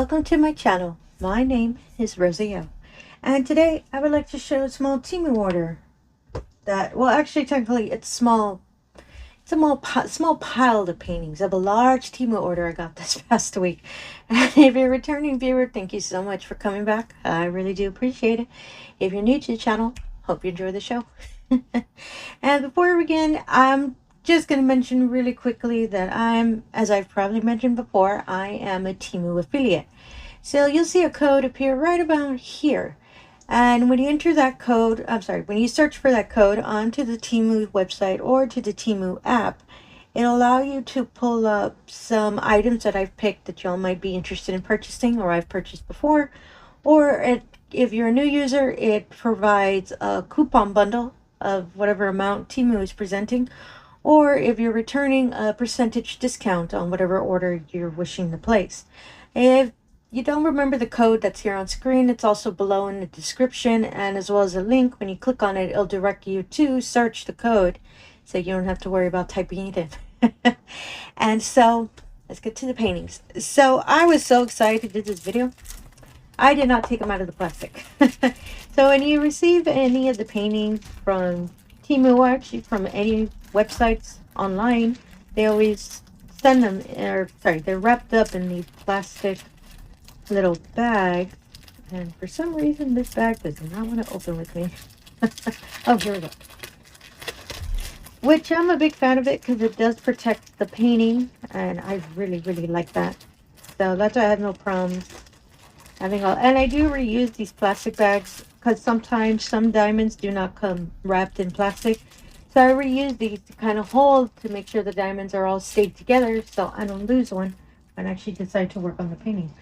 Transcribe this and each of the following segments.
Welcome to my channel. My name is Rosy O, and today I would like to show a small TEMU order that, well, actually technically it's small. It's a small pile of paintings of a large TEMU order I got this past week. And if you're a returning viewer, thank you so much for coming back. I really do appreciate it. If you're new to the channel, hope you enjoy the show. And before we begin, I'm just going to mention really quickly that as I've probably mentioned before, I am a TEMU affiliate. So you'll see a code appear right about here. And when you enter that code, when you search for that code onto the TEMU website or to the TEMU app, it'll allow you to pull up some items that I've picked that y'all might be interested in purchasing or I've purchased before. Or if you're a new user, it provides a coupon bundle of whatever amount TEMU is presenting. Or if you're returning, a percentage discount on whatever order you're wishing to place. If you don't remember the code that's here on screen, it's also below in the description, and as well as a link. When you click on it, it'll direct you to search the code, so you don't have to worry about typing it in. And so let's get to the paintings. So I was so excited to do this video. I did not take them out of the plastic. So when you receive any of the paintings from TEMU, or actually from any websites online, they always send them, they're wrapped up in these plastic little bags, and for some reason this bag does not want to open with me. Oh, here we go. Which I'm a big fan of it because it does protect the painting, and I really like that. So that's why I have no problems having all. And I do reuse these plastic bags because sometimes some diamonds do not come wrapped in plastic. So I reuse these to kind of hold to make sure the diamonds are all stayed together so I don't lose one and actually decide to work on the painting.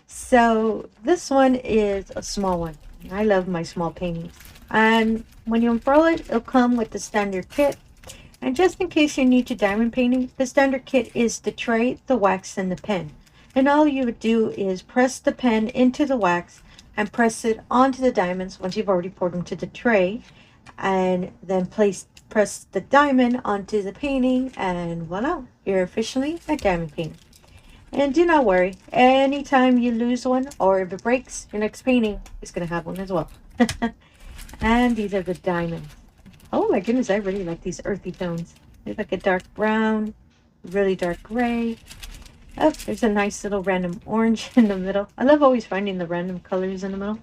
So this one is a small one. I love my small paintings. And when you unfurl it, it'll come with the standard kit. And just in case you're new to diamond painting, the standard kit is the tray, the wax, and the pen. And all you would do is press the pen into the wax and press it onto the diamonds once you've already poured them to the tray. And then press the diamond onto the painting, and voila, you're officially a diamond painter. And do not worry, anytime you lose one or if it breaks, your next painting is going to have one as well. And these are the diamonds. Oh my goodness, I really like these earthy tones. There's like a dark brown, really dark gray. Oh, there's a nice little random orange in the middle. I love always finding the random colors in the middle.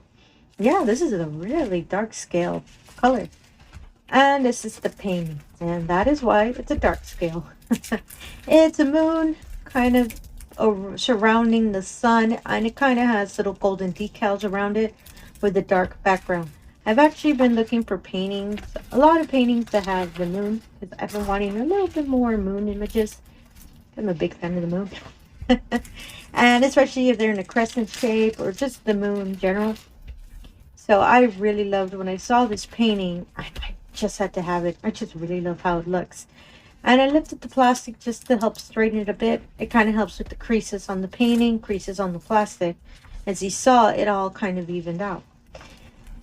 Yeah, this is a really dark scale color. And this is the painting, and that is why it's a dark scale. It's a moon kind of surrounding the sun, and it kind of has little golden decals around it with a dark background. I've actually been looking for paintings, a lot of paintings that have the moon, because I've been wanting a little bit more moon images. I'm a big fan of the moon. And especially if they're in a crescent shape or just the moon in general. So I really loved when I saw this painting. I just had to have it. I just really love how it looks. And I lifted the plastic just to help straighten it a bit. It kind of helps with the creases on the painting, creases on the plastic. As you saw, it all kind of evened out.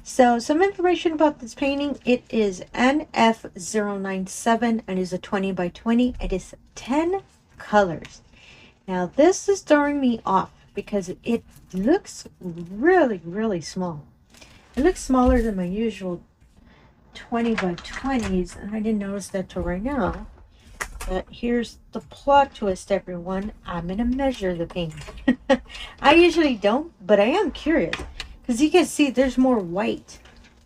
So some information about this painting. It is NF097 and is a 20 by 20. It is 10 colors. Now this is throwing me off because it looks really small. It looks smaller than my usual 20 by 20s, and I didn't notice that till right now. But here's the plot twist, everyone. I'm going to measure the painting. I usually don't, but I am curious. Because you can see there's more white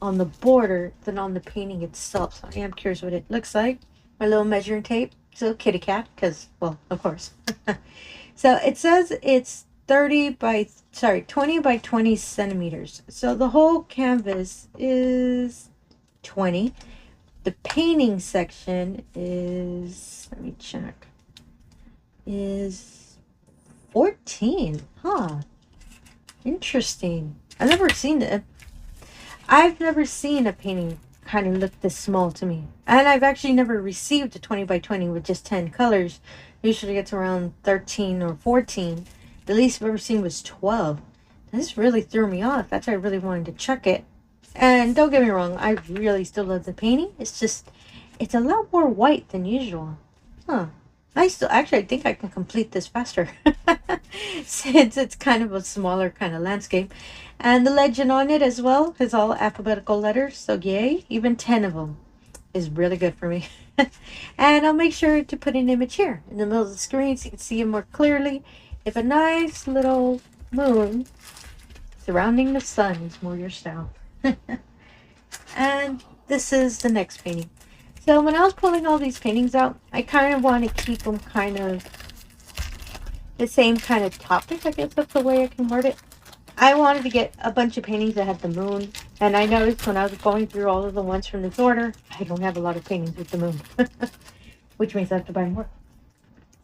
on the border than on the painting itself. So I am curious what it looks like. My little measuring tape. So kitty cat, because, well, of course. So it says it's 20 by 20 centimeters. So the whole canvas is 20. The painting section is, let me check, is 14. Huh. Interesting. I've never seen it. I've never seen a painting kind of look this small to me. And I've actually never received a 20 by 20 with just 10 colors. Usually it's around 13 or 14. The least I've ever seen was 12. This really threw me off. That's why I really wanted to check it. And don't get me wrong, I really still love the painting. It's just, it's a lot more white than usual. Huh. I still actually I think I can complete this faster since it's kind of a smaller kind of landscape. And the legend on it as well is all alphabetical letters, so yay, even 10 of them is really good for me. And I'll make sure to put an image here in the middle of the screen so you can see it more clearly. If a nice little moon surrounding the sun is more your style. And this is the next painting. So when I was pulling all these paintings out, I kind of want to keep them kind of the same kind of topic. I guess that's the way I can word it. I wanted to get a bunch of paintings that had the moon. And I noticed when I was going through all of the ones from this order, I don't have a lot of paintings with the moon. Which means I have to buy more.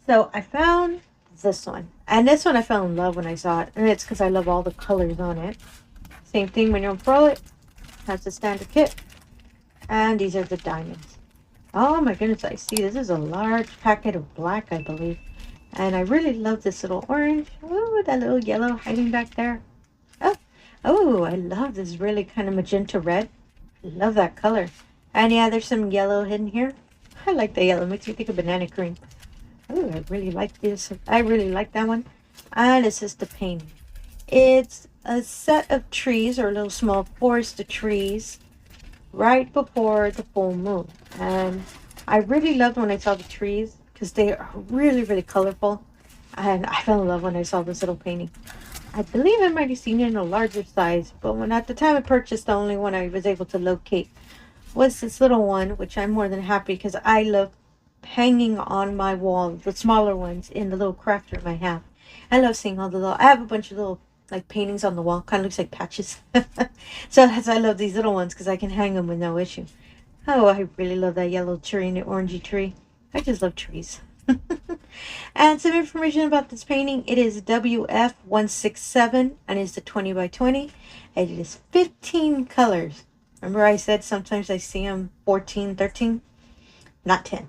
So I found this one. And this one I fell in love when I saw it. And it's because I love all the colors on it. Same thing when you unfurl it. Has the standard kit. And these are the diamonds. Oh my goodness, I see this is a large packet of black, I believe. And I really love this little orange. Oh, that little yellow hiding back there. Oh, I love this really kind of magenta red. I love that color. And yeah, there's some yellow hidden here. I like the yellow. Makes me think of banana cream. Oh, I really like this. I really like that one. And this is the painting. It's a set of trees, or little small forest of trees, right before the full moon. And I really loved when I saw the trees because they are really, really colorful. And I fell in love when I saw this little painting. I believe I might have seen it in a larger size, but when at the time I purchased, the only one I was able to locate was this little one, which I'm more than happy because I love hanging on my wall the smaller ones in the little craft room I have. I love seeing all the little, I have a bunch of little like paintings on the wall, kind of looks like patches. So that's why I love these little ones because I can hang them with no issue. Oh, I really love that yellow tree and the orangey tree. I just love trees. And some information about this painting. It is WF167 and is the 20 by 20. And it is 15 colors. Remember I said sometimes I see them 14, 13? Not 10.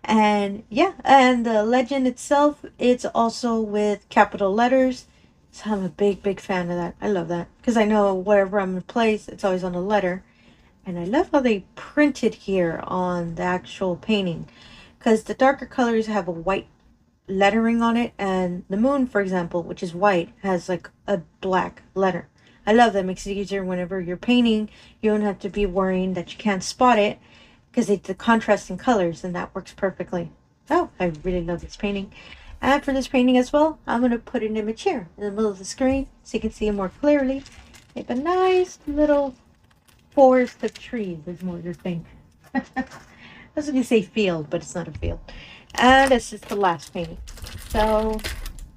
And yeah, and the legend itself, it's also with capital letters. So I'm a big, big fan of that. I love that. Because I know wherever I'm in place, it's always on a letter. And I love how they printed here on the actual painting. Because the darker colors have a white lettering on it. And the moon, for example, which is white, has like a black letter. I love that. It makes it easier whenever you're painting. You don't have to be worrying that you can't spot it. Because it's the contrasting colors, and that works perfectly. Oh, I really love this painting. And for this painting as well, I'm going to put an image here in the middle of the screen so you can see it more clearly. They have a nice little forest of trees is more your thing. I was going to say field, but it's not a field. And this is the last painting. So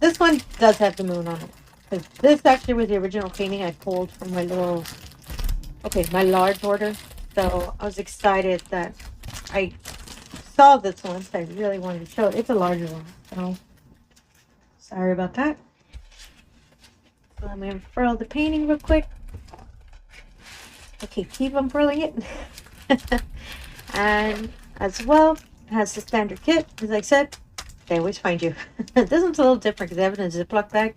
this one does have the moon on it. Because this actually was the original painting I pulled from my little, my large order. So I was excited that I saw this one, so I really wanted to show it. It's a larger one, so sorry about that. So I'm going to unfurl the painting real quick. Okay, keep unfurling it. And as well, it has the standard kit. As I said, they always find you. This one's a little different because I have it in a Ziploc bag.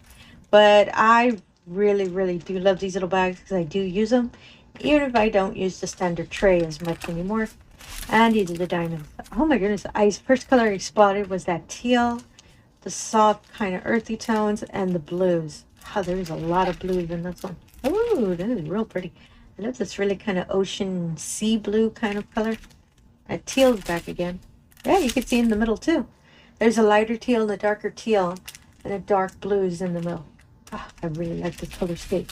But I really, really do love these little bags because I do use them. Even if I don't use the standard tray as much anymore. And these are the diamonds. Oh my goodness. First color I spotted was that teal. The soft kind of earthy tones. And the blues. Oh, there's a lot of blues in this one. Oh, this is real pretty. I love this really kind of ocean sea blue kind of color. That teal's back again. Yeah, you can see in the middle too. There's a lighter teal and a darker teal. And a dark blues in the middle. Oh, I really like this color scheme.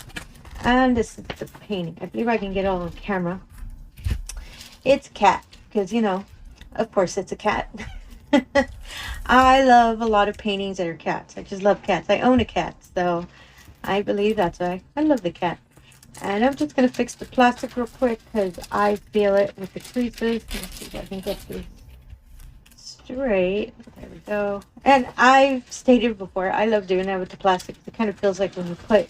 And this is the painting. I believe I can get it all on camera. It's a cat. Because, of course it's a cat. I love a lot of paintings that are cats. I just love cats. I own a cat. So I believe that's why I love the cat. And I'm just going to fix the plastic real quick. Because I feel it with the creases. Let's see if I can get this straight. There we go. And I've stated before, I love doing that with the plastic. It kind of feels like when you put...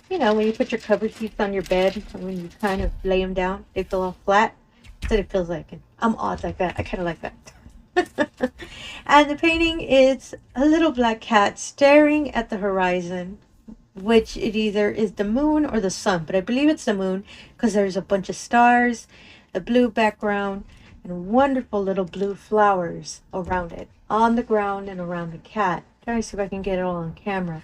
when you put your cover sheets on your bed, and when you kind of lay them down, they feel all flat. That's what it feels like. And I'm odd like that. I kind of like that. And the painting is a little black cat staring at the horizon, which it either is the moon or the sun. But I believe it's the moon because there's a bunch of stars, a blue background, and wonderful little blue flowers around it, on the ground and around the cat. Trying to see if I can get it all on camera.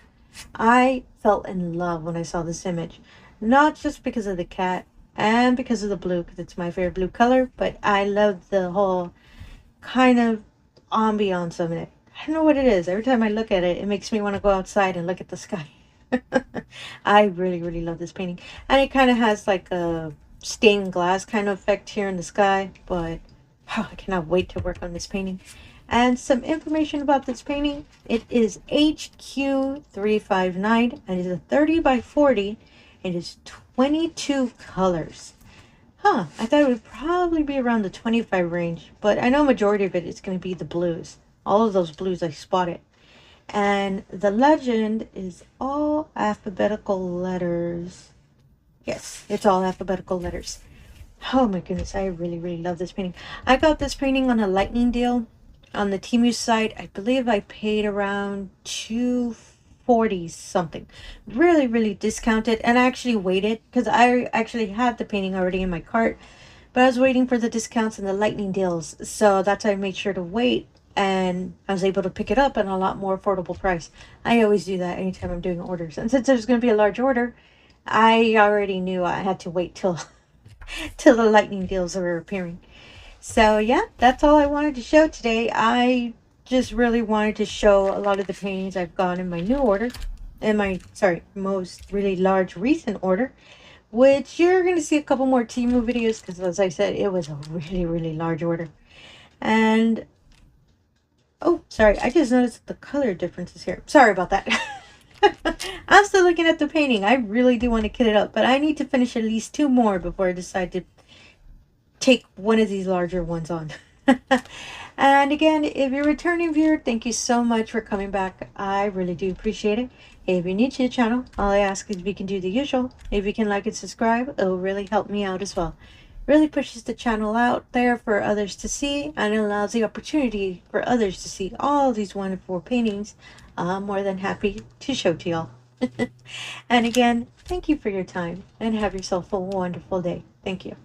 I fell in love when I saw this image, not just because of the cat and because of the blue, because it's my favorite blue color, but I love the whole kind of ambiance of it. I don't know what it is. Every time I look at it, it makes me want to go outside and look at the sky. I really love this painting, and it kind of has like a stained glass kind of effect here in the sky, but oh, I cannot wait to work on this painting. And some information about this painting: it is HQ359 and it is a 30 by 40. It is 22 colors. I thought it would probably be around the 25 range, but I know majority of it is going to be the blues. All of those blues I spotted. And the legend is all alphabetical letters. Yes, it's all alphabetical letters. Oh my goodness, I really love this painting. I got this painting on a lightning deal on the TEMU site. I believe I paid around $240 something. Really discounted, and I actually waited because I actually had the painting already in my cart, but I was waiting for the discounts and the lightning deals, so that's why I made sure to wait, and I was able to pick it up at a lot more affordable price. I always do that anytime I'm doing orders, and since there's going to be a large order, I already knew I had to wait till till the lightning deals were appearing. So yeah, that's all I wanted to show today. I just really wanted to show a lot of the paintings I've got in my new order, in my most really large recent order, which you're going to see a couple more TEMU videos, because as I said, it was a really large order. And oh, sorry, I just noticed the color differences here. Sorry about that. I'm still looking at the painting. I really do want to kit it up, but I need to finish at least 2 more before I decide to take one of these larger ones on. And again, if you're a returning viewer, thank you so much for coming back. I really do appreciate it. If you're new to the channel, all I ask is if you can do the usual. If you can like and subscribe, it will really help me out as well. Really pushes the channel out there for others to see, and allows the opportunity for others to see all these wonderful paintings. I'm more than happy to show to y'all. And again, thank you for your time, and have yourself a wonderful day. Thank you.